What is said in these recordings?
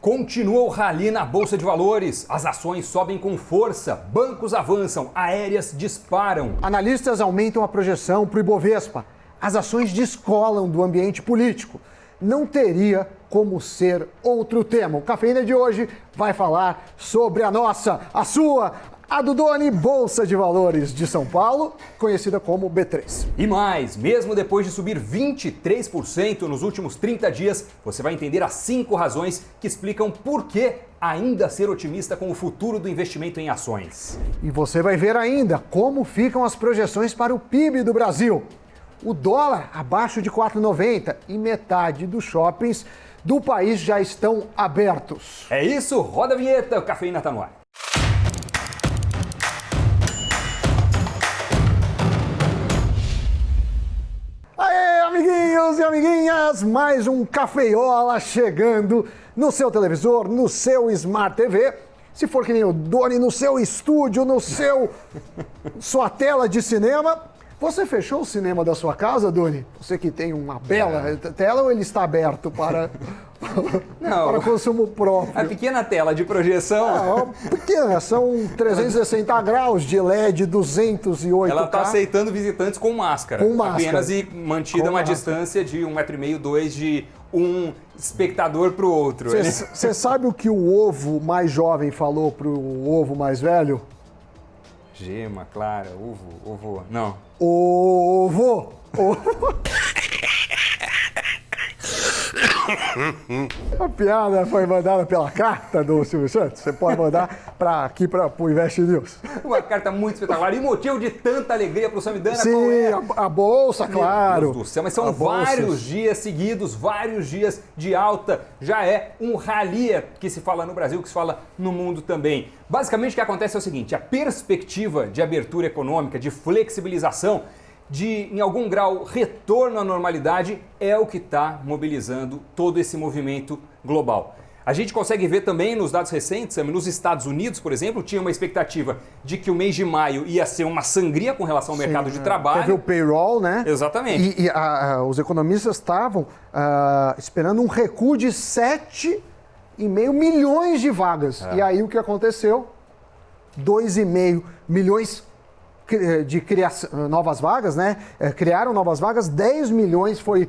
Continua o rally na Bolsa de Valores. As ações sobem com força, bancos avançam, aéreas disparam. Analistas aumentam a projeção para o Ibovespa. As ações descolam do ambiente político. Não teria como ser outro tema. O Cafeína de hoje vai falar sobre a nossa, a sua, a do Doni Bolsa de Valores de São Paulo, conhecida como B3. E mais, mesmo depois de subir 23% nos últimos 30 dias, você vai entender as 5 razões que explicam por que ainda ser otimista com o futuro do investimento em ações. E você vai ver ainda como ficam as projeções para o PIB do Brasil. O dólar abaixo de 4,90 e metade dos shoppings do país já estão abertos. É isso, roda a vinheta, o Cafeína tá no ar. Aê, amiguinhos e amiguinhas, mais um Cafeiola chegando no seu televisor, no seu Smart TV. Se for que nem o Doni, no seu estúdio, sua tela de cinema. Você fechou o cinema da sua casa, Doni? Você que tem uma bela tela ou ele está aberto para consumo próprio? A pequena tela de projeção. Pequena, são 360 graus de LED 208K. Ela está aceitando visitantes com máscara. Com máscara. Apenas e mantida uma distância de 1,5 m, 2 de um espectador para o outro. Você sabe o que o ovo mais jovem falou para o ovo mais velho? Gema, clara, ovo, não. Ovo! A piada foi mandada pela carta do Silvio Santos. Você pode mandar aqui para o Invest News. Uma carta muito espetacular e motivo de tanta alegria para o Samidana. Sim, a bolsa, claro. Meu Deus do céu, mas são vários dias seguidos, vários dias de alta. Já é um rally que se fala no Brasil, que se fala no mundo também. Basicamente o que acontece é o seguinte, a perspectiva de abertura econômica, de flexibilização, de, em algum grau, retorno à normalidade é o que está mobilizando todo esse movimento global. A gente consegue ver também nos dados recentes, nos Estados Unidos, por exemplo, tinha uma expectativa de que o mês de maio ia ser uma sangria com relação ao mercado de trabalho. Teve o payroll, né? Exatamente. E os economistas estavam esperando um recuo de 7,5 milhões de vagas. E aí o que aconteceu? 2,5 milhões de novas vagas, né? Criaram novas vagas, 10 milhões foi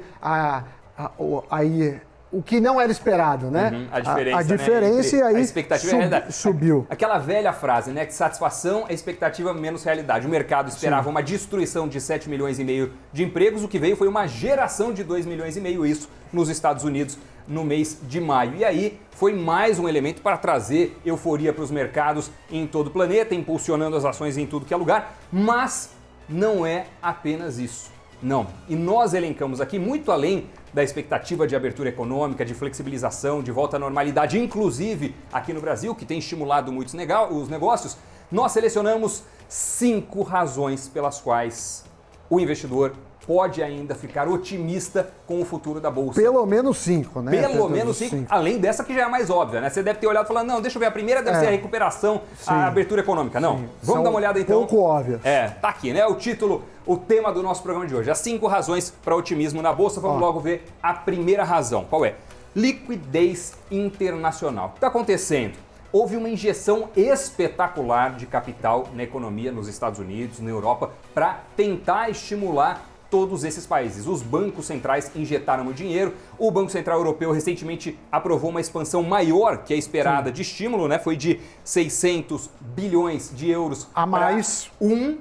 o que não era esperado, né? A diferença, né? E aí a expectativa e a realidade. Subiu. Aquela velha frase, né? Que satisfação é expectativa menos realidade. O mercado esperava uma destruição de 7,5 milhões de empregos, o que veio foi uma geração de 2,5 milhões, isso nos Estados Unidos no mês de maio. E aí foi mais um elemento para trazer euforia para os mercados em todo o planeta, impulsionando as ações em tudo que é lugar, mas não é apenas isso. Não. E nós elencamos aqui, muito além da expectativa de abertura econômica, de flexibilização, de volta à normalidade, inclusive aqui no Brasil, que tem estimulado muitos os negócios, nós selecionamos 5 razões pelas quais o investidor pode ainda ficar otimista com o futuro da Bolsa. Pelo menos 5, né? Pelo menos 5, além dessa que já é mais óbvia, né? Você deve ter olhado e falado, não, deixa eu ver, a primeira deve ser a recuperação, a abertura econômica. Não, vamos dar uma olhada então. Pouco óbvio. Tá aqui, né? O título, o tema do nosso programa de hoje. As 5 razões para otimismo na Bolsa. Vamos logo ver a primeira razão. Qual é? Liquidez internacional. O que está acontecendo? Houve uma injeção espetacular de capital na economia nos Estados Unidos, na Europa, para tentar estimular todos esses países. Os bancos centrais injetaram o dinheiro. O Banco Central Europeu recentemente aprovou uma expansão maior que a esperada de estímulo, né? Foi de 600 bilhões de euros a mais 1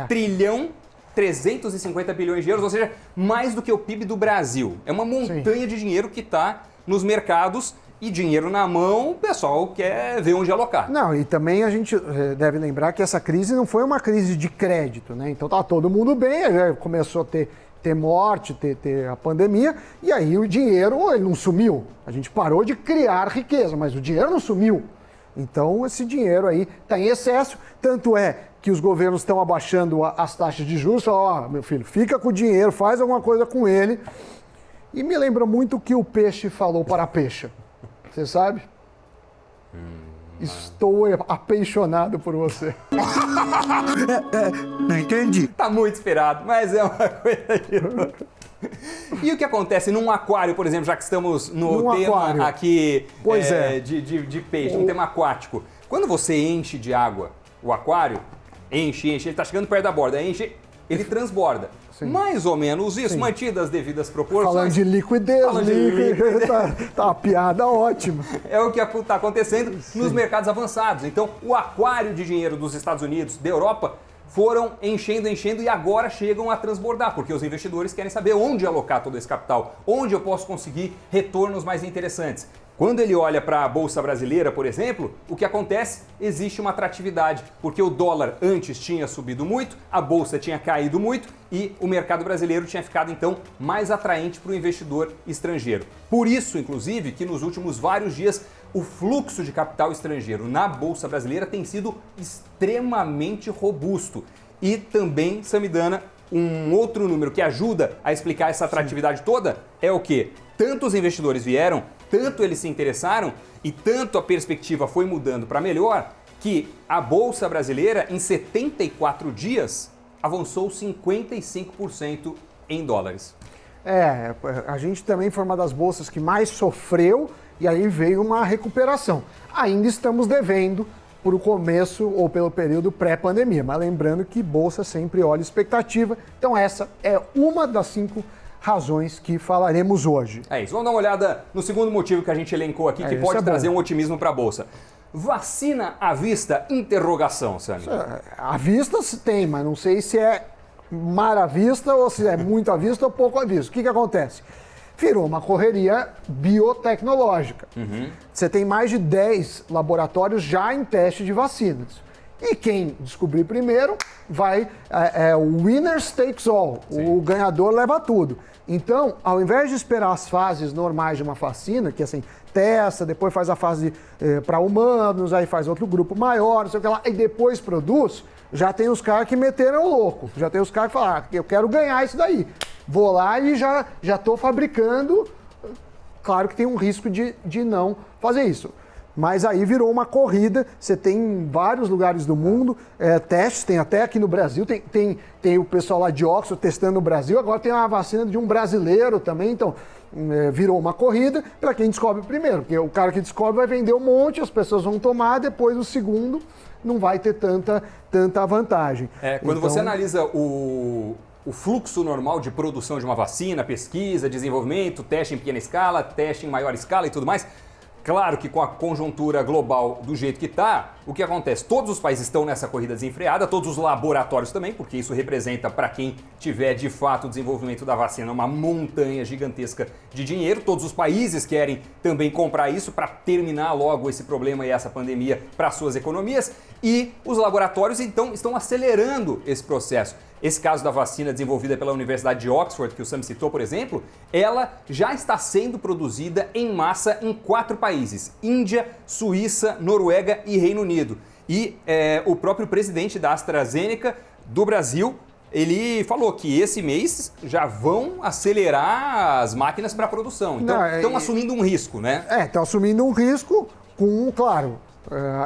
trilhão 350 bilhões de euros, ou seja, mais do que o PIB do Brasil. É uma montanha de dinheiro que está nos mercados. E dinheiro na mão, o pessoal quer ver onde alocar. Não, e também a gente deve lembrar que essa crise não foi uma crise de crédito, né? Então tá todo mundo bem, começou a ter morte, ter a pandemia, e aí o dinheiro ele não sumiu. A gente parou de criar riqueza, mas o dinheiro não sumiu. Então esse dinheiro aí está em excesso, tanto é que os governos estão abaixando as taxas de juros, falam, meu filho, fica com o dinheiro, faz alguma coisa com ele. E me lembra muito o que o peixe falou para a peixa. Você sabe? Estou apaixonado por você. Não entendi. Tá muito esperado, mas é uma coisa de... E o que acontece num aquário, por exemplo, já que estamos no tema aquário. aqui Pois de peixe, um tema aquático. Quando você enche de água o aquário, enche, ele está chegando perto da borda, enche, ele transborda. Sim. Mais ou menos isso, Sim. mantidas as devidas proporções. Falando de liquidez, tá uma piada ótima. É o que está acontecendo nos mercados avançados. Então, o aquário de dinheiro dos Estados Unidos, da Europa, foram enchendo e agora chegam a transbordar, porque os investidores querem saber onde alocar todo esse capital, onde eu posso conseguir retornos mais interessantes. Quando ele olha para a Bolsa Brasileira, por exemplo, o que acontece? Existe uma atratividade, porque o dólar antes tinha subido muito, a Bolsa tinha caído muito e o mercado brasileiro tinha ficado, então, mais atraente para o investidor estrangeiro. Por isso, inclusive, que nos últimos vários dias o fluxo de capital estrangeiro na Bolsa Brasileira tem sido extremamente robusto. E também, Samidana, um outro número que ajuda a explicar essa atratividade toda é o quê? Tanto os investidores vieram, tanto eles se interessaram e tanto a perspectiva foi mudando para melhor que a Bolsa Brasileira, em 74 dias, avançou 55% em dólares. A gente também foi uma das bolsas que mais sofreu e aí veio uma recuperação. Ainda estamos devendo por o começo ou pelo período pré-pandemia, mas lembrando que bolsa sempre olha expectativa, então essa é uma das 5 razões que falaremos hoje. É isso, vamos dar uma olhada no segundo motivo que a gente elencou aqui, que pode trazer um otimismo para a Bolsa. Vacina à vista? Interrogação, Sami. À vista se tem, mas não sei se é mar à vista ou se é muito à vista ou pouco à vista. O que acontece? Virou uma correria biotecnológica. Você tem mais de 10 laboratórios já em teste de vacinas. E quem descobrir primeiro vai... o winner takes all. Sim. O ganhador leva tudo. Então, ao invés de esperar as fases normais de uma vacina, que assim, testa, depois faz a fase para humanos, aí faz outro grupo maior, não sei o que lá, e depois produz, já tem os caras que meteram o louco. Já tem os caras que falaram, eu quero ganhar isso daí. Vou lá e já estou fabricando. Claro que tem um risco de não fazer isso. Mas aí virou uma corrida, você tem em vários lugares do mundo testes, tem até aqui no Brasil, tem o pessoal lá de Oxford testando no Brasil, agora tem uma vacina de um brasileiro também, então virou uma corrida para quem descobre primeiro, porque o cara que descobre vai vender um monte, as pessoas vão tomar, depois o segundo não vai ter tanta vantagem. Quando você analisa o fluxo normal de produção de uma vacina, pesquisa, desenvolvimento, teste em pequena escala, teste em maior escala e tudo mais, claro que com a conjuntura global do jeito que está, o que acontece? Todos os países estão nessa corrida desenfreada, todos os laboratórios também, porque isso representa, para quem tiver de fato o desenvolvimento da vacina, uma montanha gigantesca de dinheiro. Todos os países querem também comprar isso para terminar logo esse problema e essa pandemia para suas economias. E os laboratórios, então, estão acelerando esse processo. Esse caso da vacina desenvolvida pela Universidade de Oxford, que o Sam citou, por exemplo, ela já está sendo produzida em massa em 4 países: Índia, Suíça, Noruega e Reino Unido. E o próprio presidente da AstraZeneca do Brasil, ele falou que esse mês já vão acelerar as máquinas para a produção. Então, estão assumindo um risco, né? Estão assumindo um risco claro,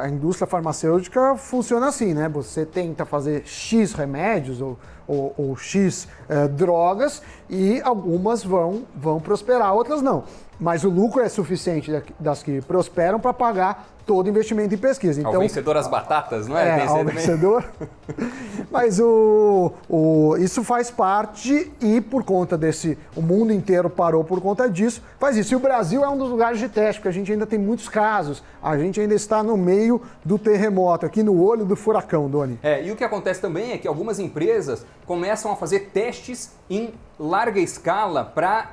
a indústria farmacêutica funciona assim, né? Você tenta fazer X remédios ou X drogas e algumas vão prosperar, outras não. Mas o lucro é suficiente das que prosperam para pagar todo o investimento em pesquisa. Então, ao vencedor as batatas, não é? Ao vencedor. Mas isso faz parte e por conta o mundo inteiro parou por conta disso, faz isso. E o Brasil é um dos lugares de teste, porque a gente ainda tem muitos casos, a gente ainda está no meio do terremoto, aqui no olho do furacão, Doni. E o que acontece também é que algumas empresas começam a fazer testes em larga escala para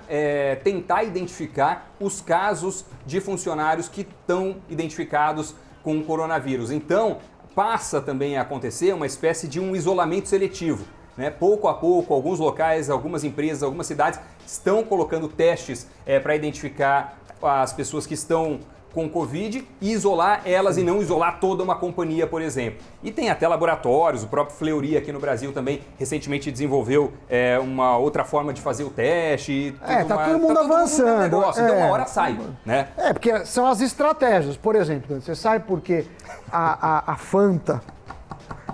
tentar identificar os casos de funcionários que estão identificados com o coronavírus. Então, passa também a acontecer uma espécie de um isolamento seletivo, né? Pouco a pouco, alguns locais, algumas empresas, algumas cidades estão colocando testes para identificar as pessoas que estão com Covid e isolar elas e não isolar toda uma companhia, por exemplo. E tem até laboratórios, o próprio Fleury aqui no Brasil também recentemente desenvolveu uma outra forma de fazer o teste. Tá todo mundo avançando. Negócio, então uma hora sai, né? Porque são as estratégias. Por exemplo, você sabe por que a Fanta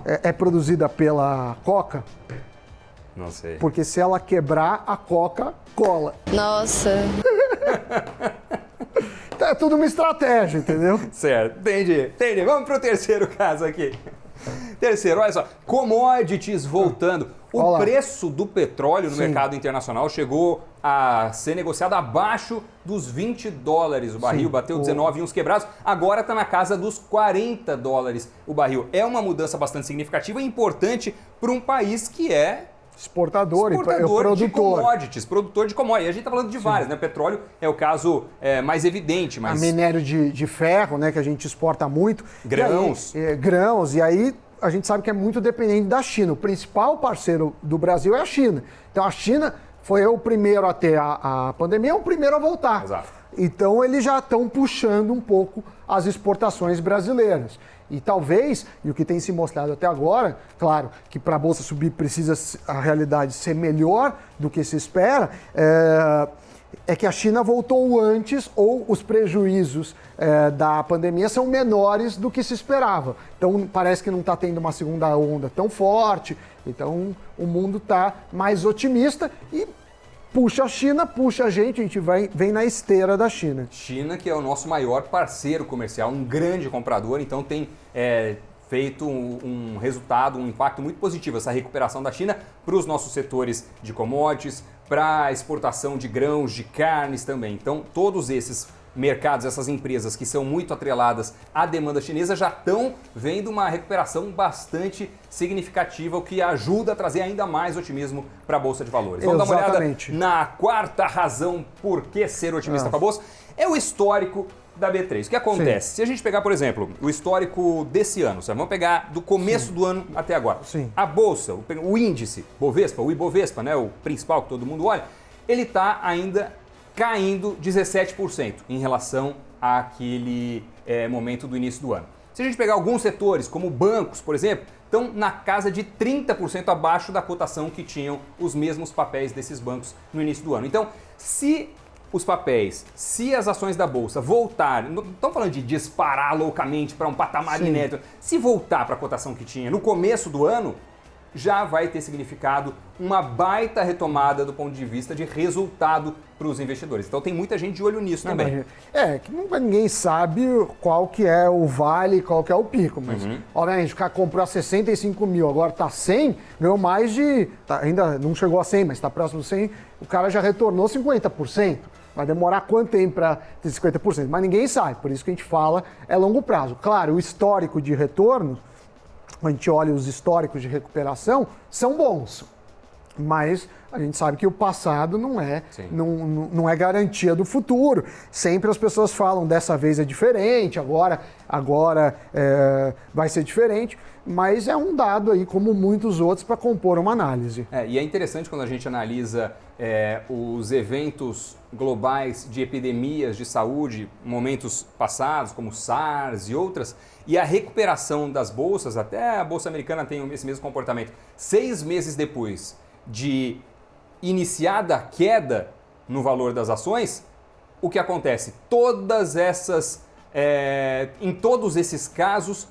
é produzida pela Coca? Não sei. Porque se ela quebrar, a Coca cola. Nossa. É tudo uma estratégia, entendeu? Certo, entendi. Vamos pro terceiro caso aqui. Terceiro, olha só, commodities voltando. O preço do petróleo no mercado internacional chegou a ser negociado abaixo dos $20 o barril, bateu 19 e uns quebrados, agora está na casa dos $40 o barril. É uma mudança bastante significativa e importante para um país que é exportador e produtor de commodities, produtor de commodities. A gente está falando de várias, né? Petróleo é o caso mais evidente. Mas... minério de ferro, né, que a gente exporta muito. Grãos. Grãos, e aí a gente sabe que é muito dependente da China. O principal parceiro do Brasil é a China. Então a China foi o primeiro a ter a pandemia, é o primeiro a voltar. Exato. Então eles já estão puxando um pouco as exportações brasileiras. E talvez, e o que tem se mostrado até agora, claro que para a Bolsa subir precisa a realidade ser melhor do que se espera, é que a China voltou antes ou os prejuízos da pandemia são menores do que se esperava. Então parece que não está tendo uma segunda onda tão forte, então o mundo está mais otimista e puxa a China, puxa a gente vem na esteira da China. China, que é o nosso maior parceiro comercial, um grande comprador, então tem feito um resultado, um impacto muito positivo essa recuperação da China para os nossos setores de commodities, para a exportação de grãos, de carnes também. Então todos esses mercados, essas empresas que são muito atreladas à demanda chinesa já estão vendo uma recuperação bastante significativa, o que ajuda a trazer ainda mais otimismo para a Bolsa de Valores. Vamos dar uma olhada na quarta razão por que ser otimista para a Bolsa. É o histórico da B3. O que acontece? Sim. Se a gente pegar, por exemplo, o histórico desse ano, vamos pegar do começo do ano até agora. Sim. A Bolsa, o índice Bovespa, o Ibovespa, né, o principal que todo mundo olha, ele está ainda caindo 17% em relação àquele momento do início do ano. Se a gente pegar alguns setores, como bancos, por exemplo, estão na casa de 30% abaixo da cotação que tinham os mesmos papéis desses bancos no início do ano. Então, se os papéis, se as ações da Bolsa voltarem, não estamos falando de disparar loucamente para um patamar inédito, se voltar para a cotação que tinha no começo do ano, já vai ter significado uma baita retomada do ponto de vista de resultado para os investidores. Então tem muita gente de olho nisso também. Que ninguém sabe qual que é o vale, qual que é o pico, mas obviamente o cara comprou a 65 mil, agora está 100, ganhou mais de, ainda não chegou a 100, mas está próximo de 100, o cara já retornou 50%. Vai demorar quanto tempo para ter 50%? Mas ninguém sabe, por isso que a gente fala é longo prazo. Claro, o histórico de retorno, a gente olha os históricos de recuperação, são bons, mas a gente sabe que o passado não é garantia do futuro. Sempre as pessoas falam, dessa vez é diferente, agora vai ser diferente, mas é um dado aí, como muitos outros, para compor uma análise. E é interessante quando a gente analisa os eventos globais de epidemias de saúde, momentos passados, como SARS e outras, e a recuperação das bolsas, até a Bolsa Americana tem esse mesmo comportamento. 6 meses depois de iniciada a queda no valor das ações, o que acontece? Em todos esses casos,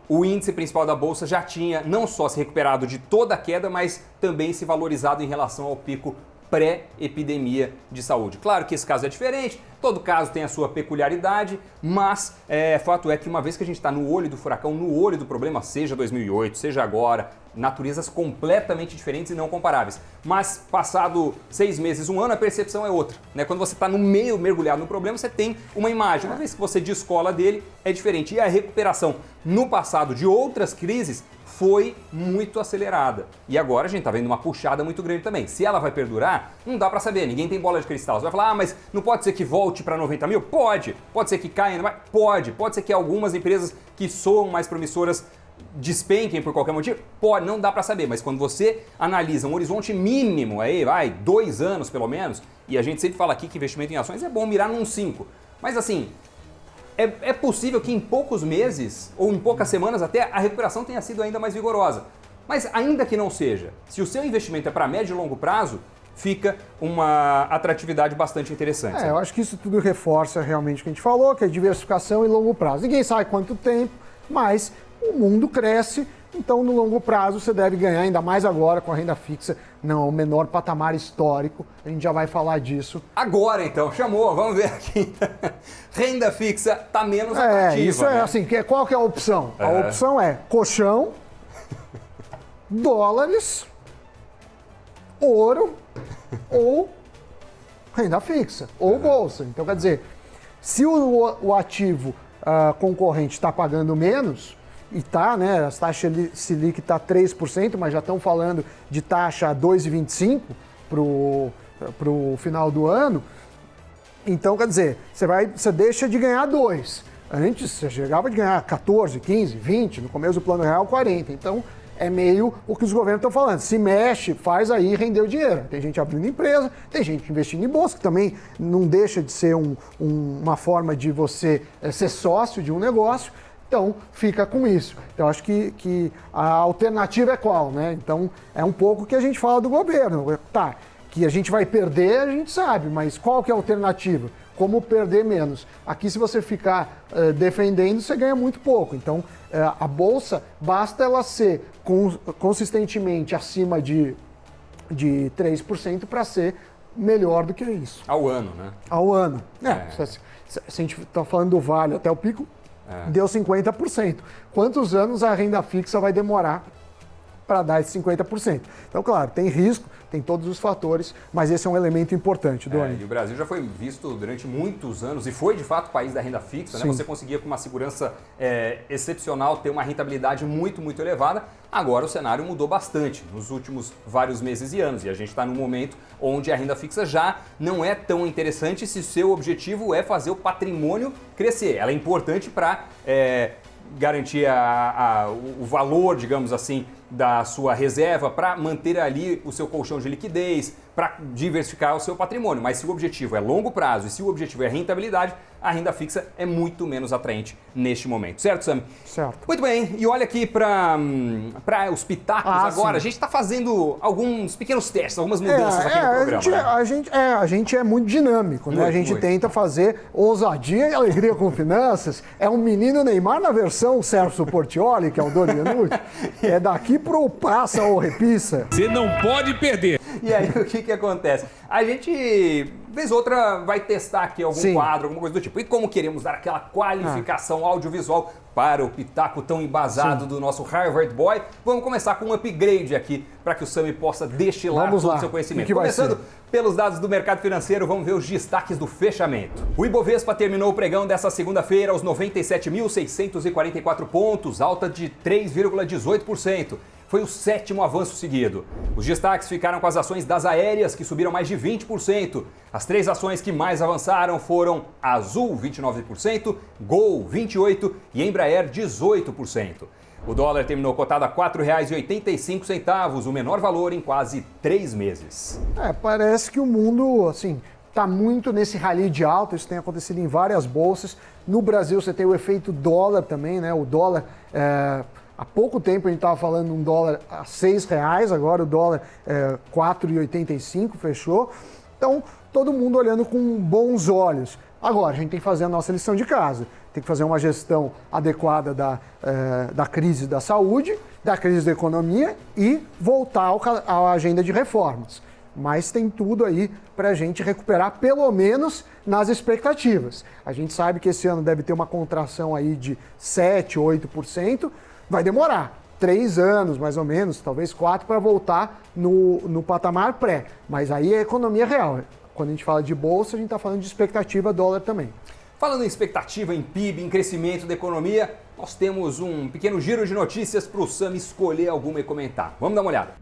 o índice principal da Bolsa já tinha não só se recuperado de toda a queda, mas também se valorizado em relação ao pico pré-epidemia de saúde. Claro que esse caso é diferente, todo caso tem a sua peculiaridade, mas fato é que uma vez que a gente está no olho do furacão, no olho do problema, seja 2008, seja agora, naturezas completamente diferentes e não comparáveis. Mas passado 6 meses, 1 ano, a percepção é outra, né? Quando você está no meio, mergulhado no problema, você tem uma imagem. Uma vez que você descola dele, é diferente. E a recuperação no passado de outras crises foi muito acelerada. E agora a gente está vendo uma puxada muito grande também. Se ela vai perdurar, não dá para saber, ninguém tem bola de cristal. Você vai falar, mas não pode ser que volte para 90 mil? Pode. Pode ser que caia, pode. Pode ser que algumas empresas que soam mais promissoras despenquem por qualquer motivo? Pode, não dá para saber, mas quando você analisa um horizonte mínimo, 2 anos pelo menos, e a gente sempre fala aqui que investimento em ações é bom mirar num 5, mas assim, é possível que em poucos meses, ou em poucas semanas até, a recuperação tenha sido ainda mais vigorosa. Mas ainda que não seja, se o seu investimento é para médio e longo prazo, fica uma atratividade bastante interessante. Eu acho que isso tudo reforça realmente o que a gente falou, que é diversificação e longo prazo. Ninguém sabe quanto tempo, mas o mundo cresce Então, no longo prazo, você deve ganhar, ainda mais agora com a renda fixa, não, o menor patamar histórico. A gente já vai falar disso. Agora, então, chamou, vamos ver aqui. Renda fixa está menos atrativa. Isso é né? assim, qual que é a opção? A opção é colchão, dólares, ouro ou renda fixa, ou bolsa. Então, quer dizer, se o ativo concorrente está pagando menos, e tá, né? As taxas Selic está 3%, mas já estão falando de taxa 2,25% para o final do ano. Então, quer dizer, você deixa de ganhar 2%. Antes, você chegava de ganhar 14%, 15%, 20%, no começo do Plano Real, 40%. Então, é meio o que os governos estão falando. Se mexe, faz aí render o dinheiro. Tem gente abrindo empresa, tem gente investindo em bolsa, que também não deixa de ser uma forma de você ser sócio de um negócio. Então, fica com isso. Então, acho que a alternativa é qual, né? Então, é um pouco o que a gente fala do governo. Tá, que a gente vai perder, a gente sabe, mas qual que é a alternativa? Como perder menos? Aqui, se você ficar defendendo, você ganha muito pouco. Então, a Bolsa, basta ela ser consistentemente acima de 3% para ser melhor do que isso. Ao ano, né? Ao ano. Se a gente está falando do Vale até o pico, deu 50%. Quantos anos a renda fixa vai demorar para dar esse 50%? Então, claro, tem risco, tem todos os fatores, mas esse é um elemento importante, Doni. E o Brasil já foi visto durante muitos anos, e foi de fato o país da renda fixa, né? Você conseguia com uma segurança excepcional ter uma rentabilidade muito, muito elevada. Agora o cenário mudou bastante nos últimos vários meses e anos, e a gente está num momento onde a renda fixa já não é tão interessante se o seu objetivo é fazer o patrimônio crescer. Ela é importante para garantir o valor, digamos assim, da sua reserva, para manter ali o seu colchão de liquidez, para diversificar o seu patrimônio. Mas se o objetivo é longo prazo e se o objetivo é rentabilidade, a renda fixa é muito menos atraente neste momento. Certo, Sami? Certo. Muito bem. E olha aqui para os pitacos agora. Sim. A gente está fazendo alguns pequenos testes, algumas mudanças aqui no programa. A gente é muito dinâmico, né? A gente tenta fazer ousadia e alegria com finanças. É um menino Neymar na versão Celso Portiolli, que é o Doni Nucci. É daqui pro passa ou repissa. Você não pode perder. E aí, o que acontece? A gente, vez ou outra, vai testar aqui algum quadro, alguma coisa do tipo. E como queremos dar aquela qualificação audiovisual para o pitaco tão embasado do nosso Harvard Boy, vamos começar com um upgrade aqui para que o Sami possa destilar todo o seu conhecimento. Começando pelos dados do mercado financeiro, vamos ver os destaques do fechamento. O Ibovespa terminou o pregão dessa segunda-feira aos 97.644 pontos, alta de 3,18%. Foi o 7º avanço seguido. Os destaques ficaram com as ações das aéreas, que subiram mais de 20%. As 3 ações que mais avançaram foram Azul, 29%, Gol, 28% e Embraer, 18%. O dólar terminou cotado a R$ 4,85, o menor valor em quase 3 meses. Parece que o mundo, assim, está muito nesse rally de alta, isso tem acontecido em várias bolsas. No Brasil você tem o efeito dólar também, né? O dólar... Há pouco tempo a gente estava falando de um dólar a R$ 6, agora o dólar é 4,85, fechou. Então, todo mundo olhando com bons olhos. Agora, a gente tem que fazer a nossa lição de casa. Tem que fazer uma gestão adequada da crise da saúde, da crise da economia e voltar à agenda de reformas. Mas tem tudo aí para a gente recuperar, pelo menos nas expectativas. A gente sabe que esse ano deve ter uma contração aí de 7%, 8%. Vai demorar 3 anos, mais ou menos, talvez 4, para voltar no patamar pré. Mas aí é economia real. Quando a gente fala de bolsa, a gente está falando de expectativa dólar também. Falando em expectativa, em PIB, em crescimento da economia, nós temos um pequeno giro de notícias para o Sami escolher alguma e comentar. Vamos dar uma olhada.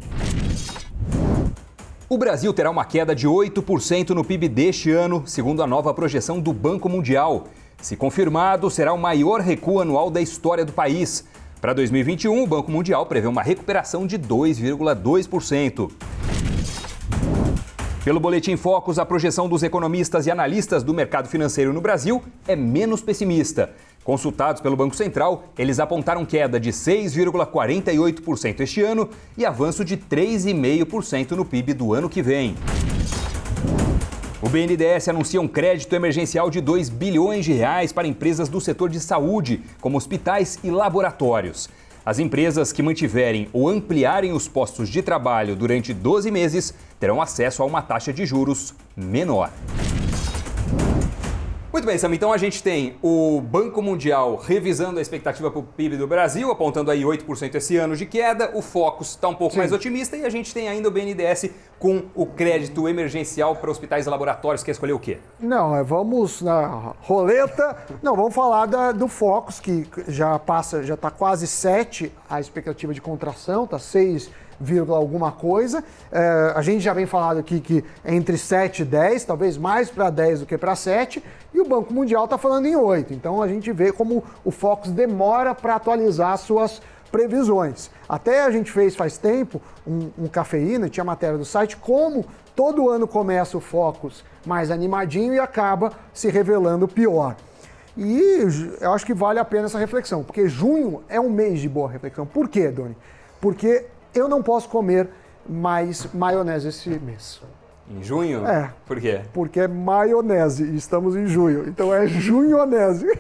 O Brasil terá uma queda de 8% no PIB deste ano, segundo a nova projeção do Banco Mundial. Se confirmado, será o maior recuo anual da história do país. Para 2021, o Banco Mundial prevê uma recuperação de 2,2%. Pelo Boletim Focus, a projeção dos economistas e analistas do mercado financeiro no Brasil é menos pessimista. Consultados pelo Banco Central, eles apontaram queda de 6,48% este ano e avanço de 3,5% no PIB do ano que vem. O BNDES anuncia um crédito emergencial de R$ 2 bilhões para empresas do setor de saúde, como hospitais e laboratórios. As empresas que mantiverem ou ampliarem os postos de trabalho durante 12 meses terão acesso a uma taxa de juros menor. Muito bem, Sam, então a gente tem o Banco Mundial revisando a expectativa para o PIB do Brasil, apontando aí 8% esse ano de queda, o Focus está um pouco mais otimista e a gente tem ainda o BNDES com o crédito emergencial para hospitais e laboratórios. Quer escolher o quê? Não, vamos na roleta. Não, vamos falar do Focus, que já está quase 7 a expectativa de contração, está 6, alguma coisa. A gente já vem falando aqui que é entre 7 e 10, talvez mais para 10 do que para 7, e o Banco Mundial está falando em 8. Então a gente vê como o Focus demora para atualizar suas previsões. Até a gente fez faz tempo um cafeína, tinha matéria do site, como todo ano começa o Focus mais animadinho e acaba se revelando pior. E eu acho que vale a pena essa reflexão, porque junho é um mês de boa reflexão. Por quê, Doni? Porque eu não posso comer mais maionese esse mês. Em junho? É. Por quê? Porque é maionese e estamos em junho. Então é junionese.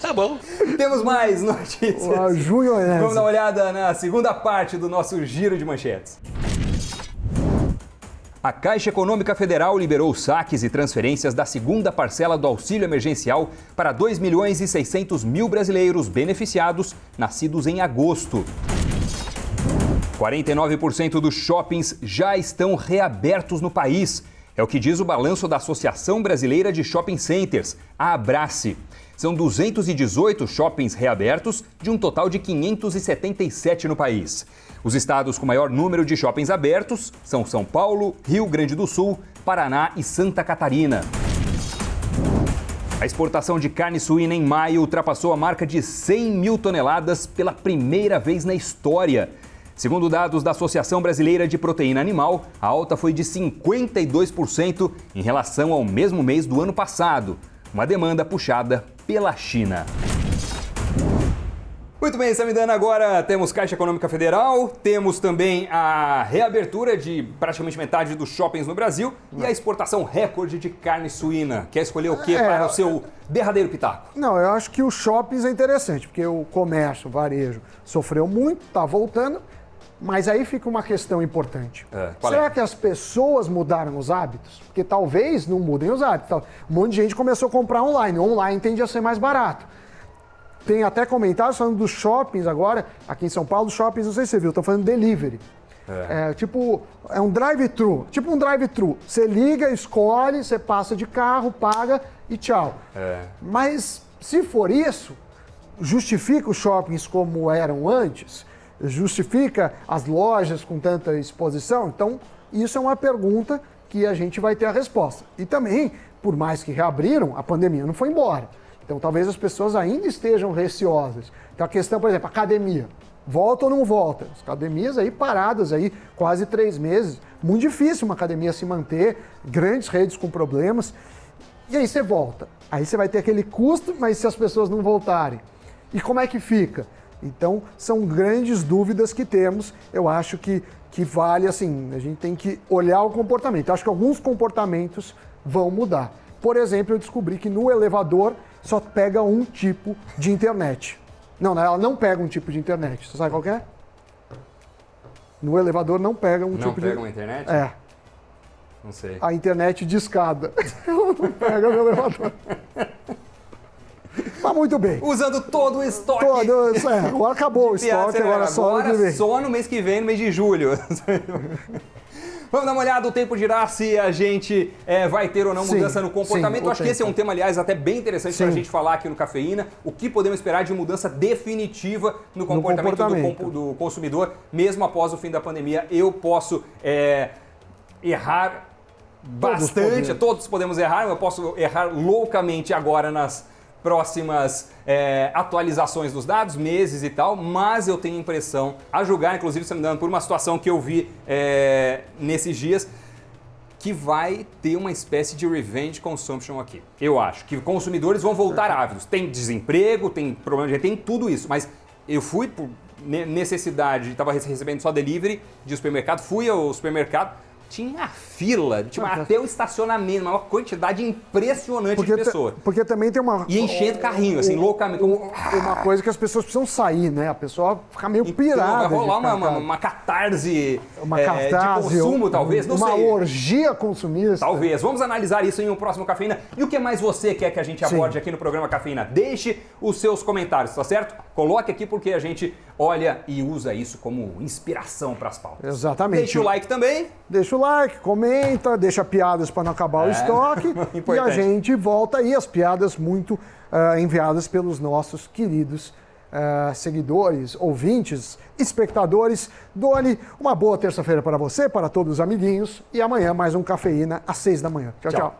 Tá bom. Temos mais notícias. Junionese. Vamos dar uma olhada na segunda parte do nosso giro de manchetes. A Caixa Econômica Federal liberou saques e transferências da segunda parcela do auxílio emergencial para 2.600.000 brasileiros beneficiados nascidos em agosto. 49% dos shoppings já estão reabertos no país. É o que diz o balanço da Associação Brasileira de Shopping Centers, a Abrace. São 218 shoppings reabertos, de um total de 577 no país. Os estados com maior número de shoppings abertos são São Paulo, Rio Grande do Sul, Paraná e Santa Catarina. A exportação de carne suína em maio ultrapassou a marca de 100 mil toneladas pela primeira vez na história. Segundo dados da Associação Brasileira de Proteína Animal, a alta foi de 52% em relação ao mesmo mês do ano passado, uma demanda puxada pela China. Muito bem, Samidana, agora temos Caixa Econômica Federal, temos também a reabertura de praticamente metade dos shoppings no Brasil e a exportação recorde de carne suína. Quer escolher o que para o seu derradeiro pitaco? Não, eu acho que os shoppings é interessante, porque o comércio, o varejo, sofreu muito, está voltando, mas aí fica uma questão importante. Será que as pessoas mudaram os hábitos? Porque talvez não mudem os hábitos. Um monte de gente começou a comprar online. Online tende a ser mais barato. Tem até comentários falando dos shoppings agora, aqui em São Paulo, os shoppings, não sei se você viu, estão fazendo delivery. É um drive-thru, tipo um drive-thru. Você liga, escolhe, você passa de carro, paga e tchau. Mas se for isso, justifica os shoppings como eram antes? Justifica as lojas com tanta exposição? Então, isso é uma pergunta que a gente vai ter a resposta. E também, por mais que reabriram, a pandemia não foi embora. Então, talvez as pessoas ainda estejam receosas. Então, a questão, por exemplo, academia. Volta ou não volta? As academias aí paradas aí quase 3 meses. Muito difícil uma academia se manter, grandes redes com problemas. E aí você volta. Aí você vai ter aquele custo, mas se as pessoas não voltarem? E como é que fica? Então, são grandes dúvidas que temos. Eu acho que vale, assim, a gente tem que olhar o comportamento. Eu acho que alguns comportamentos vão mudar. Por exemplo, eu descobri que no elevador só pega um tipo de internet. Não, ela não pega um tipo de internet. Você sabe qual que é? No elevador não pega um tipo de... Não pega uma internet? É. Não sei. A internet de escada. Ela não pega no elevador. Mas muito bem. Usando todo o estoque. Agora acabou o estoque, agora só ano que vem. Só no mês que vem, no mês de julho. Vamos dar uma olhada, o tempo dirá se a gente vai ter ou não mudança no comportamento. Acho que esse é um tema, aliás, até bem interessante para a gente falar aqui no Cafeína. O que podemos esperar de mudança definitiva no comportamento. Do consumidor, mesmo após o fim da pandemia. Eu posso errar bastante, todos podemos errar, eu posso errar loucamente agora nas próximas atualizações dos dados, meses e tal, mas eu tenho a impressão, a julgar, inclusive, se não me engano, por uma situação que eu vi nesses dias, que vai ter uma espécie de revenge consumption aqui. Eu acho que consumidores vão voltar ávidos. Tem desemprego, tem problema de tem tudo isso, mas eu fui por necessidade, estava recebendo só delivery de supermercado, fui ao supermercado, tinha fila, até o estacionamento, uma quantidade impressionante de pessoas. Porque também tem uma... E enchendo carrinho, assim, loucamente. Uma coisa que as pessoas precisam sair, né? A pessoa fica meio pirada. Vai rolar uma catarse, de consumo, talvez, não sei. Uma orgia consumista. Talvez. Vamos analisar isso em um próximo Cafeína. E o que mais você quer que a gente aborde aqui no programa Cafeína? Deixe os seus comentários, tá certo? Coloque aqui porque a gente olha e usa isso como inspiração para as pautas. Exatamente. Deixa o like também. Deixa o like, comenta, deixa piadas para não acabar o estoque. E a gente volta aí, as piadas muito enviadas pelos nossos queridos seguidores, ouvintes, espectadores. Doni, uma boa terça-feira para você, para todos os amiguinhos. E amanhã mais um Cafeína às 6 da manhã. Tchau, tchau.